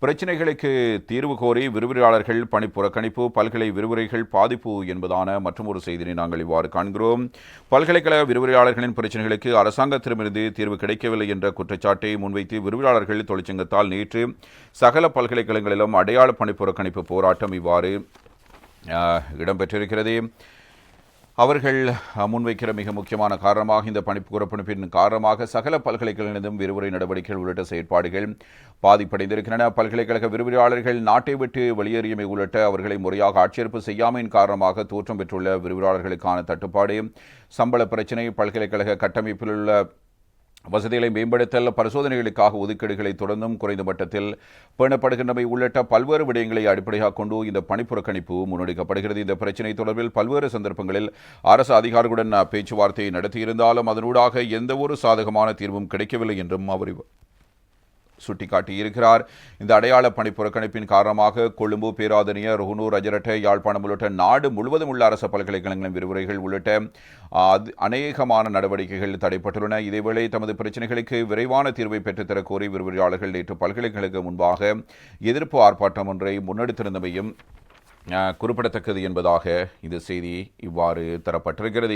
பிரச்சினைகளுக்கு தீர்வு கோரி விரிவுரையாளர்கள் பணி புறக்கணிப்பு, பல்கலை விரிவுரைகள் பாதிப்பு என்பதான மற்றொரு செய்தியை நாங்கள் இவ்வாறு காண்கிறோம். பல்கலைக்கழக விரிவுரையாளர்களின் பிரச்சினைகளுக்கு அரசாங்கத்திடமிருந்து தீர்வு கிடைக்கவில்லை என்ற குற்றச்சாட்டை முன்வைத்து விரிவுரையாளர்கள் தொழிற்சங்கத்தால் நேற்று சகல பல்கலைக்கழகங்களிலும் அடையாள பணி புறக்கணிப்பு போராட்டம் இவ்வாறு இடம்பெற்றிருக்கிறது. அவர்கள் முன்வைக்கிற மிக முக்கியமான காரணமாக இந்த புறக்கணிப்பின் காரணமாக சகல பல்கலைக்கழகங்களிலும் விரிவுரை நடவடிக்கைகள் உள்ளிட்ட செயற்பாடுகள் பாதிப்படைந்திருக்கின்றன. பல்கலைக்கழக விரிவுரையாளர்கள் நாட்டை விட்டு வெளியேறியமை உள்ளிட்ட அவர்களை முறையாக ஆட்சேர்ப்பு செய்யாமையின் காரணமாக தோற்றம் பெற்றுள்ள விரிவுரையாளர்களுக்கான தட்டுப்பாடு, சம்பள பிரச்சினை, பல்கலைக்கழக கட்டமைப்பில் உள்ள வசதிகளை மேம்படுத்தல், பரிசோதனைகளுக்காக ஒதுக்கீடுகளை தொடர்ந்தும் குறைந்த மட்டத்தில் பேணப்படுகின்றமை உள்ளிட்ட பல்வேறு விடயங்களை அடிப்படையாக கொண்டு இந்த பணி புறக்கணிப்பு முன்னெடுக்கப்படுகிறது. இந்த பிரச்சினை தொடர்பில் பல்வேறு சந்தர்ப்பங்களில் அரசு அதிகாரிகளுடன் பேச்சுவார்த்தையை நடத்தியிருந்தாலும் அதனூடாக எந்தவொரு சாதகமான தீர்வும் கிடைக்கவில்லை என்றும் அவர் சுட்டிக்காட்டியிருக்கிறார். இந்த அடையாள பணி புறக்கணிப்பின் காரணமாக கொழும்பு, பேராதனிய, ருகுனூர், ரஜரட்ட, யாழ்ப்பாணம் உள்ளிட்ட நாடு முழுவதும் உள்ள அரசு பல்கலைக்கழகங்களின் விரிவுரைகள் உள்ளிட்ட அநேகமான நடவடிக்கைகள் தடைப்பட்டுள்ளன. இதேவேளை தமது பிரச்சினைகளுக்கு விரைவான தீர்வை பெற்றுத்தர கோரி விரிவுரையாளர்கள் நேற்று பல்கலைக்கழக முன்பாக எதிர்ப்பு ஆர்ப்பாட்டம் ஒன்றை முன்னெடுத்திருந்தமையும் குறிப்பிடத்தக்கது என்பதாக இந்த செய்தி இவ்வாறு தரப்பட்டிருக்கிறது.